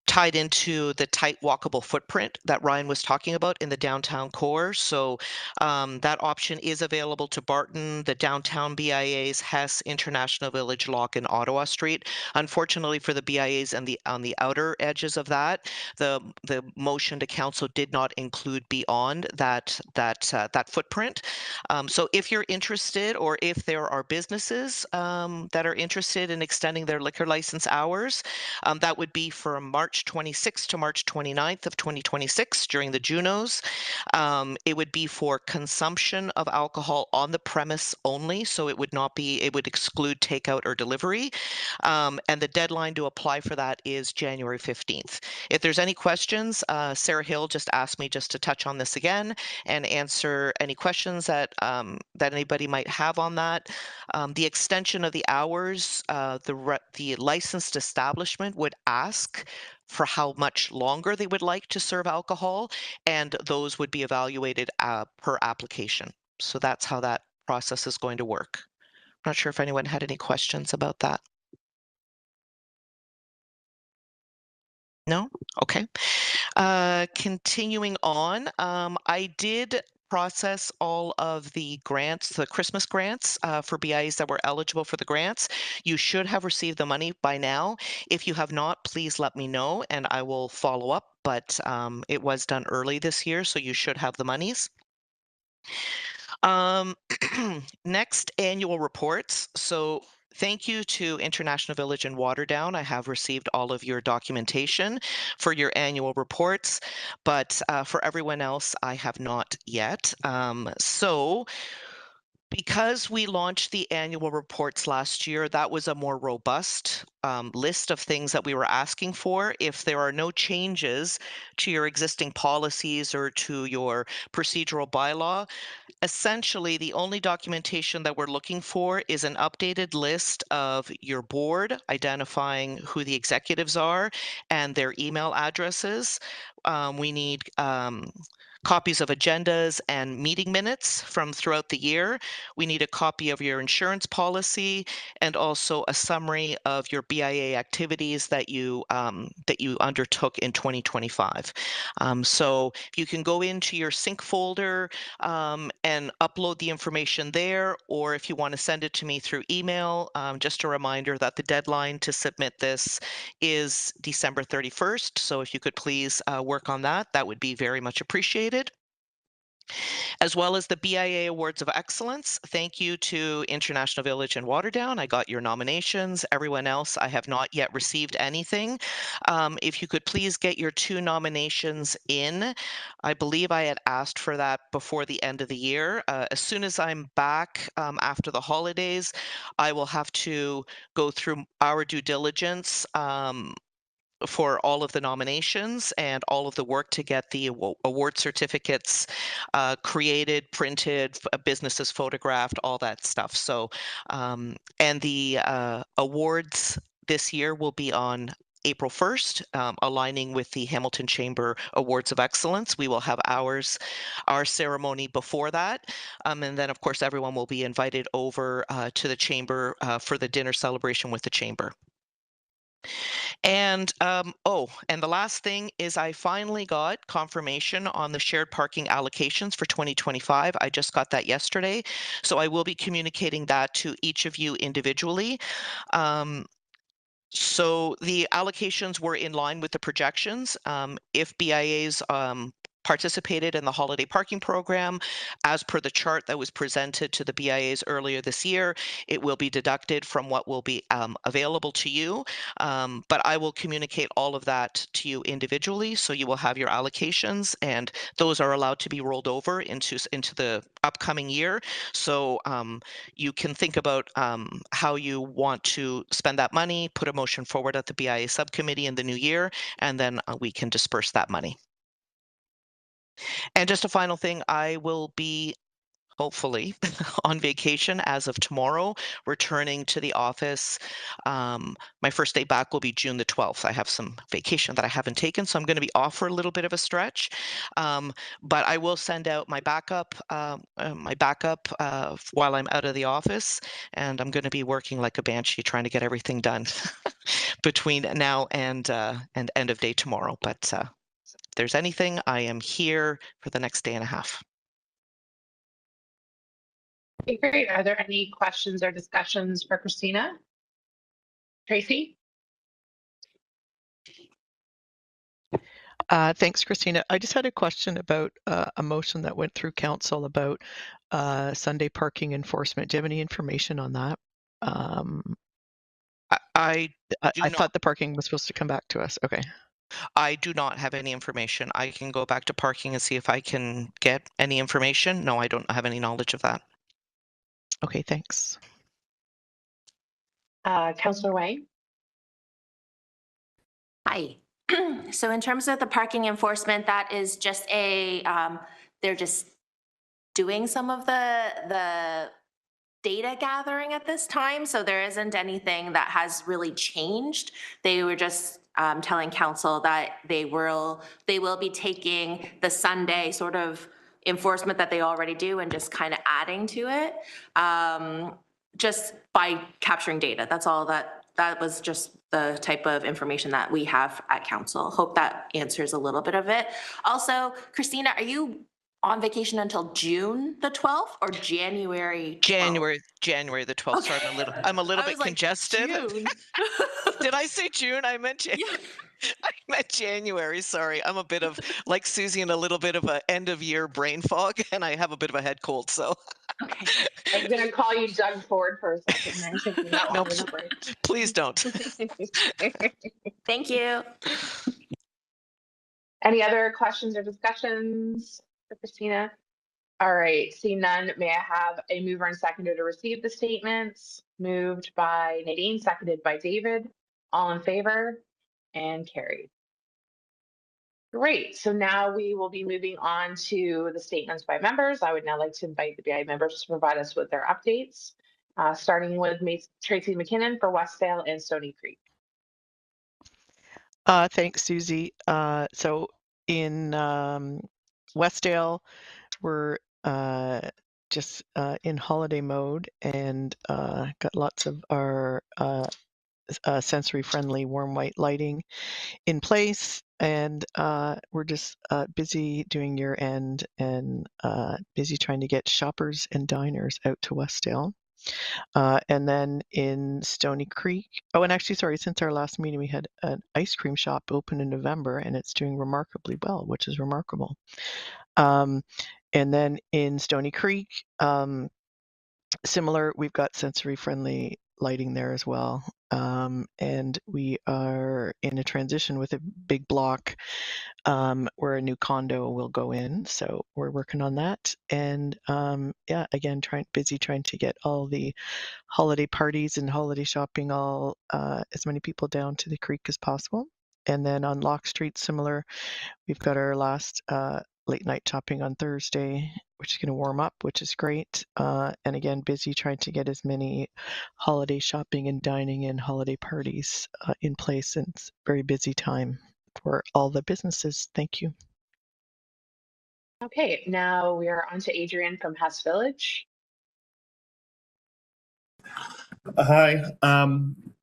tied into the tight walkable footprint that Ryan was talking about in the downtown core. So that option is available to Barton, the downtown BIAs, Hess, International Village, Lock, and Ottawa Street. Unfortunately for the BIAs and on the outer edges of that, the motion to council did not include beyond that footprint. So if you're interested, or if there are businesses that are interested in extending their liquor license hours, that would be from March 26th to March 29th of 2026 during the Junos. It would be for consumption of alcohol on the premise only, so it would exclude takeout or delivery. And the deadline to apply for that is January 15th. If there's any questions, Sarah Hill just asked me just to touch on this again and answer any questions that anybody might have on that. The extension of the hours, the licensed establishment would ask for how much longer they would like to serve alcohol, and those would be evaluated per application. So that's how that process is going to work. I'm not sure if anyone had any questions about that. No? Okay. Continuing on, I did process all of the grants, the Christmas grants for BIAs that were eligible for the grants. You should have received the money by now. If you have not, please let me know and I will follow up, but it was done early this year, so you should have the monies. Next, annual reports. So thank you to International Village and Waterdown. I have received all of your documentation for your annual reports, but for everyone else, I have not yet. So because we launched the annual reports last year, that was a more robust list of things that we were asking for. If there are no changes to your existing policies or to your procedural bylaw, essentially the only documentation that we're looking for is an updated list of your board, identifying who the executives are and their email addresses. We need copies of agendas and meeting minutes from throughout the year. We need a copy of your insurance policy and also a summary of your BIA activities that you undertook in 2025. So if you can go into your sync folder and upload the information there, or if you want to send it to me through email, just a reminder that the deadline to submit this is December 31st. So if you could please work on that, that would be very much appreciated. As well as the BIA Awards of Excellence. Thank you to International Village and Waterdown. I got your nominations. Everyone else, I have not yet received anything. If you could please get your 2 nominations in. I believe I had asked for that before the end of the year. As soon as I'm back after the holidays, I will have to go through our due diligence for all of the nominations and all of the work to get the award certificates created, printed, businesses photographed, all that stuff. So, and the awards this year will be on April 1st, aligning with the Hamilton Chamber Awards of Excellence. We will have our ceremony before that. And then, of course, everyone will be invited over to the Chamber for the dinner celebration with the Chamber. And and the last thing is I finally got confirmation on the shared parking allocations for 2025. I just got that yesterday. So I will be communicating that to each of you individually. So the allocations were in line with the projections. If BIAs participated in the holiday parking program, as per the chart that was presented to the BIAs earlier this year, it will be deducted from what will be available to you. But I will communicate all of that to you individually, so you will have your allocations, and those are allowed to be rolled over into the upcoming year. So you can think about how you want to spend that money, put a motion forward at the BIA subcommittee in the new year, and then we can disperse that money. And just a final thing, I will be hopefully on vacation as of tomorrow, returning to the office. My first day back will be June the 12th. I have some vacation that I haven't taken, so I'm going to be off for a little bit of a stretch. But I will send out my backup while I'm out of the office, and I'm going to be working like a banshee trying to get everything done between now and end of day tomorrow. But if there's anything, I am here for the next day and a half. Okay, great. Are there any questions or discussions for Christina? Tracy? Thanks, Christina. I just had a question about a motion that went through council about Sunday parking enforcement. Do you have any information on that? I thought the parking was supposed to come back to us. Okay. I do not have any information. I can go back to parking and see if I can get any information. No, I don't have any knowledge of that. Okay, thanks. Councillor Wang? Hi. So in terms of the parking enforcement, that is just they're just doing some of the data gathering at this time. So there isn't anything that has really changed. They were just telling council that they will be taking the Sunday sort of enforcement that they already do and just kind of adding to it, just by capturing data. That's all that was just the type of information that we have at council. Hope that answers a little bit of it. Also, Christina, are you on vacation until June the 12th or January 12th? January the 12th. Okay. So I'm a little I bit was like, congested. June. Did I say June? I meant I meant January. Sorry. I'm a bit of like Susie in a little bit of a end of year brain fog, and I have a bit of a head cold. So Okay. I'm gonna call you Doug Ford for a second there, taking that no, long of a break. please don't. Thank you. Any other questions or discussions for Christina? All right, seeing none, may I have a mover and seconder to receive the statements? Moved by Nadine, seconded by David. All in favor and carried. Great, so now we will be moving on to the statements by members. I would now like to invite the BI members to provide us with their updates, starting with Tracy McKinnon for Westdale and Stony Creek. Thanks, Susie. So in Westdale, we're just in holiday mode and got lots of our sensory-friendly warm white lighting in place, and we're just busy doing year end and busy trying to get shoppers and diners out to Westdale. And then in Stony Creek, and actually, sorry, since our last meeting, we had an ice cream shop open in November, and it's doing remarkably well, which is remarkable. And then in Stony Creek, similar, we've got sensory-friendly lighting there as well. And we are in a transition with a big block where a new condo will go in. So we're working on that. And yeah, again, busy trying to get all the holiday parties and holiday shopping, as many people down to the creek as possible. And then on Lock Street, similar, we've got our last late night shopping on Thursday, which is going to warm up, which is great. And again, busy trying to get as many holiday shopping and dining and holiday parties in place. And it's a very busy time for all the businesses. Thank you. Okay, now we are on to Adrian from Hess Village. Hi.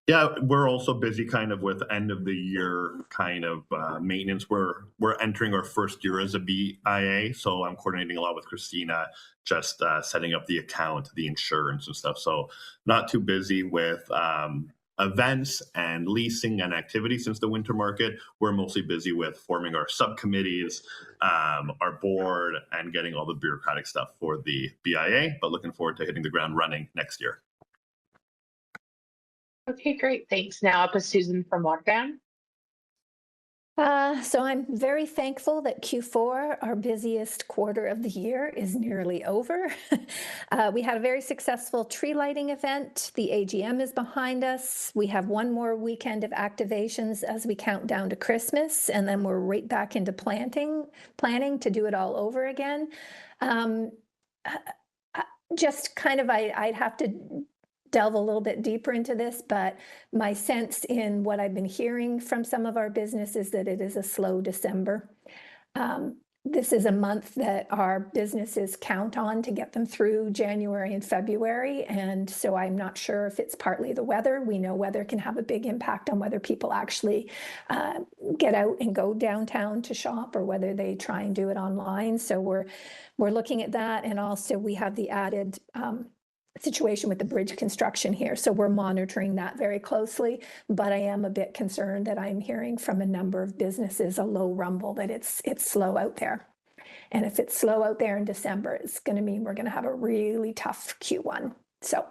Yeah, we're also busy kind of with end of the year kind of maintenance. We're entering our first year as a BIA, so I'm coordinating a lot with Christina, just setting up the account, the insurance and stuff. So not too busy with events and leasing and activity since the winter market. We're mostly busy with forming our subcommittees, our board, and getting all the bureaucratic stuff for the BIA, but looking forward to hitting the ground running next year. Okay, great. Thanks. Now up is Susan from Lockdown. So I'm very thankful that Q4, our busiest quarter of the year, is nearly over. We had a very successful tree lighting event. The AGM is behind us. We have one more weekend of activations as we count down to Christmas, and then we're right back into planning to do it all over again. Just kind of, I'd have to delve a little bit deeper into this, but my sense in what I've been hearing from some of our business is that it is a slow December. This is a month that our businesses count on to get them through January and February, and so I'm not sure if it's partly the weather. We know weather can have a big impact on whether people actually get out and go downtown to shop or whether they try and do it online. So we're looking at that, and also we have the added situation with the bridge construction here. So we're monitoring that very closely, but I am a bit concerned that I'm hearing from a number of businesses a low rumble that it's slow out there. And if it's slow out there in December, it's going to mean we're going to have a really tough Q1. So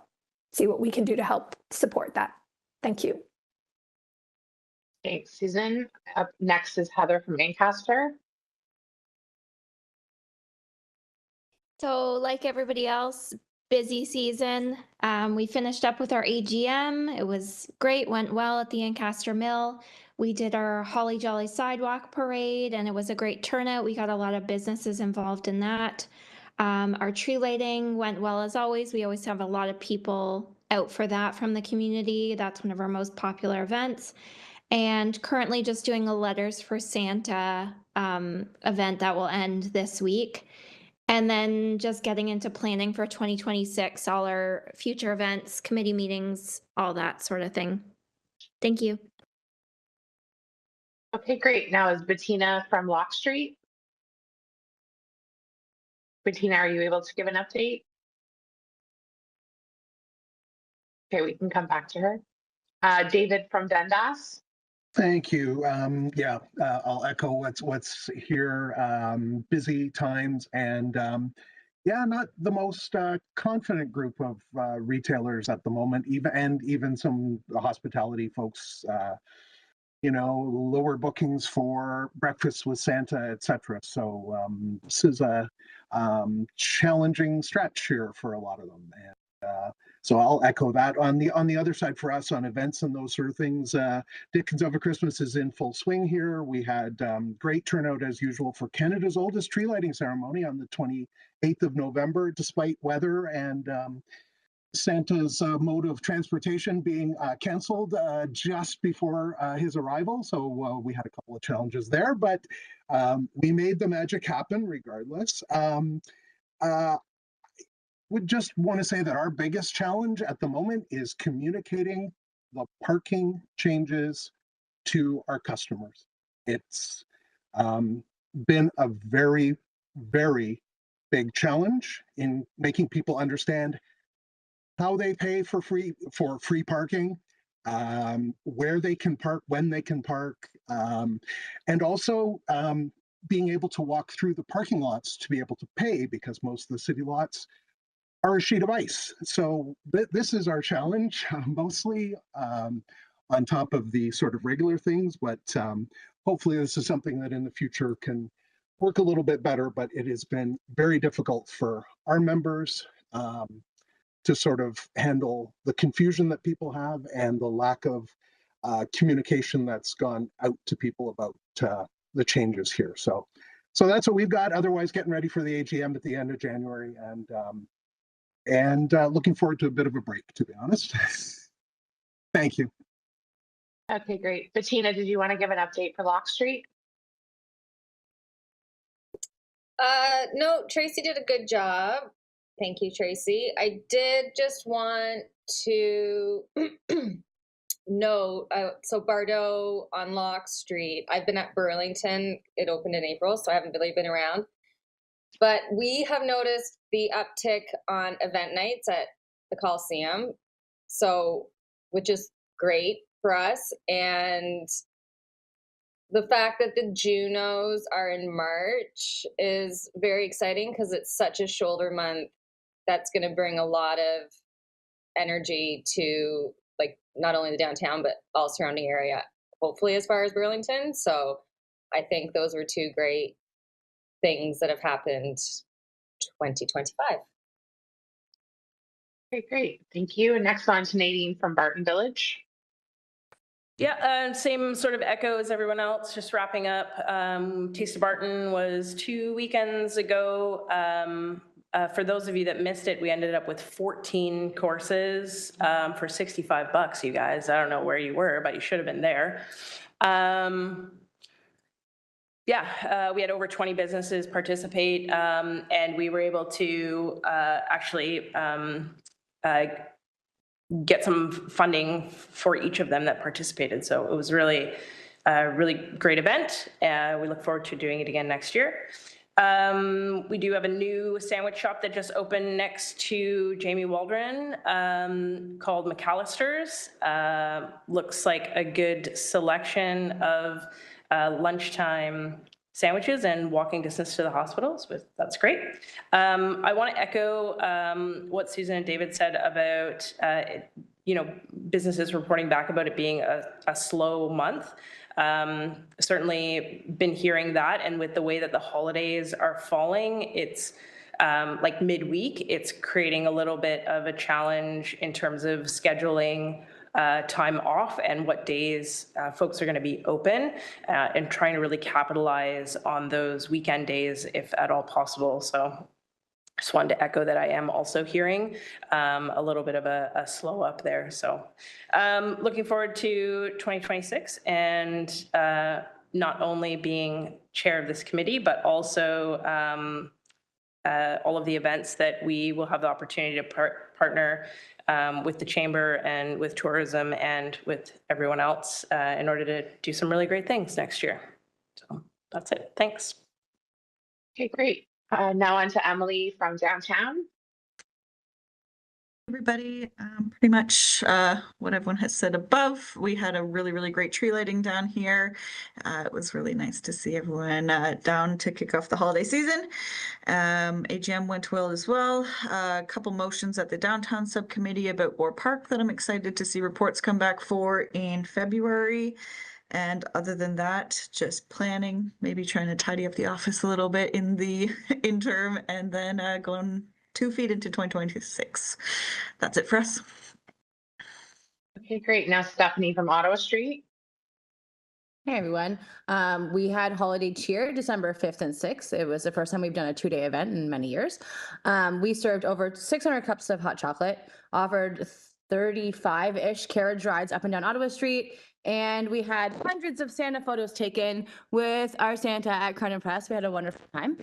see what we can do to help support that. Thank you. Thanks, Susan. Up next is Heather from Ancaster. So like everybody else, busy season. We finished up with our AGM. It was great, went well at the Ancaster Mill. We did our Holly Jolly Sidewalk Parade, and it was a great turnout. We got a lot of businesses involved in that. Our tree lighting went well as always. We always have a lot of people out for that from the community. That's one of our most popular events. and currently just doing a Letters for Santa event that will end this week. And then just getting into planning for 2026, all our future events, committee meetings, all that sort of thing. Thank you. Okay, great. Now is Bettina from Lock Street. Bettina, are you able to give an update? Okay, we can come back to her. David from Dundas. Thank you. I'll echo what's here. Busy times and not the most confident group of retailers at the moment. Even some hospitality folks. Lower bookings for breakfast with Santa, etc. So this is a challenging stretch here for a lot of them. And so I'll echo that. On the other side for us on events and those sort of things, Dickens Over Christmas is in full swing here. We had great turnout as usual for Canada's oldest tree lighting ceremony on the 28th of November, despite weather and Santa's mode of transportation being canceled just before his arrival. So we had a couple of challenges there, but we made the magic happen regardless. Would just want to say that our biggest challenge at the moment is communicating the parking changes to our customers. It's been a very, very big challenge in making people understand how they pay for free parking, where they can park, when they can park, and also being able to walk through the parking lots to be able to pay, because most of the city lots are a sheet of ice. So this is our challenge, mostly on top of the sort of regular things, but hopefully this is something that in the future can work a little bit better, but it has been very difficult for our members to sort of handle the confusion that people have and the lack of communication that's gone out to people about the changes here. So that's what we've got. Otherwise, getting ready for the AGM at the end of January and looking forward to a bit of a break, to be honest. Thank you. Okay, great. Bettina, did you want to give an update for Lock Street? No, Tracy did a good job. Thank you, Tracy. I did just want to note, so Bardot on Lock Street, I've been at Burlington. It opened in April, so I haven't really been around. But we have noticed the uptick on event nights at the Coliseum, which is great for us. And the fact that the Junos are in March is very exciting because it's such a shoulder month. That's going to bring a lot of energy to not only the downtown, but all surrounding area, hopefully as far as Burlington. So I think those were two great things that have happened 2025. Okay, great. Thank you. And next on to Nadine from Barton Village. Yeah, same sort of echo as everyone else, just wrapping up. Taste of Barton was 2 weekends ago. For those of you that missed it, we ended up with 14 courses for $65, you guys. I don't know where you were, but you should have been there. We had over 20 businesses participate, and we were able to actually get some funding for each of them that participated. So it was really a really great event. We look forward to doing it again next year. We do have a new sandwich shop that just opened next to Jamie Waldron called McAllister's. Looks like a good selection of lunchtime sandwiches and walking distance to the hospitals. That's great. I want to echo what Susan and David said about businesses reporting back about it being a slow month. Certainly been hearing that, and with the way that the holidays are falling, it's like midweek, it's creating a little bit of a challenge in terms of scheduling time off and what days folks are going to be open, and trying to really capitalize on those weekend days if at all possible. So just wanted to echo that I am also hearing a little bit of a slow up there. So looking forward to 2026 and not only being chair of this committee, but also all of the events that we will have the opportunity to partner with the chamber and with tourism and with everyone else in order to do some really great things next year. So that's it. Thanks. Okay, great. Now on to Emily from downtown. Everybody, pretty much what everyone has said above. We had a really great tree lighting down here. It was really nice to see everyone down to kick off the holiday season. AGM went well as well. A couple motions at the downtown subcommittee about War Park that I'm excited to see reports come back for in February. And other than that, just planning, maybe trying to tidy up the office a little bit in the interim, and then going 2 feet into 2026. That's it for us. Okay, great. Now Stephanie from Ottawa Street. Hey everyone. We had holiday cheer December 5th and 6th. It was the first time we've done a 2-day event in many years. We served over 600 cups of hot chocolate, offered 35-ish carriage rides up and down Ottawa Street, and we had hundreds of Santa photos taken with our Santa at Crown and Press. We had a wonderful time.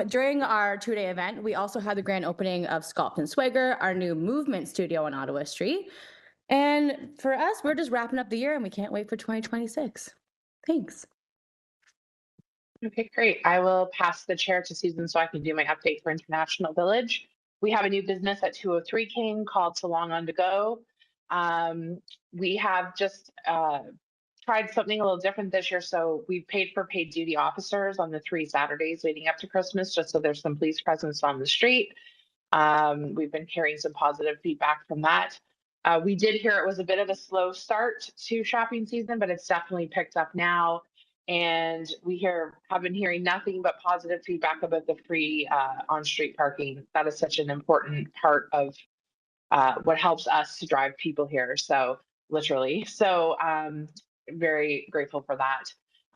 During our 2-day event, we also had the grand opening of Sculpt and Swagger, our new movement studio on Ottawa Street. And for us, we're just wrapping up the year and we can't wait for 2026. Thanks. Okay, great. I will pass the chair to Susan so I can do my update for International Village. We have a new business at 203 King called So Long On To Go. We have just tried something a little different this year. So we paid for paid duty officers on the 3 Saturdays leading up to Christmas, just so there's some police presence on the street. We've been hearing some positive feedback from that. We did hear it was a bit of a slow start to shopping season, but it's definitely picked up now. And we have been hearing nothing but positive feedback about the free on-street parking. That is such an important part of what helps us to drive people here. So literally, so very grateful for that.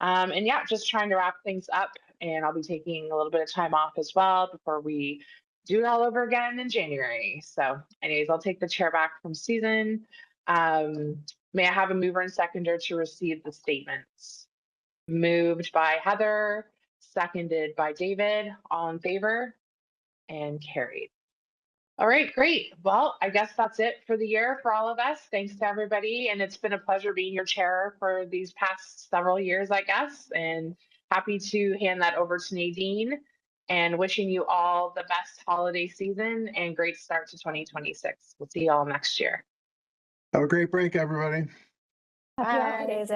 And yeah, just trying to wrap things up, and I'll be taking a little bit of time off as well before we do it all over again in January. So anyways, I'll take the chair back from Susan. May I have a mover and seconder to receive the statements? Moved by Heather, seconded by David. All in favor? And carried. All right, great. Well, I guess that's it for the year for all of us. Thanks to everybody. And it's been a pleasure being your chair for these past several years, I guess. And happy to hand that over to Nadine, and wishing you all the best holiday season and great start to 2026. We'll see you all next year. Have a great break, everybody. Happy holidays.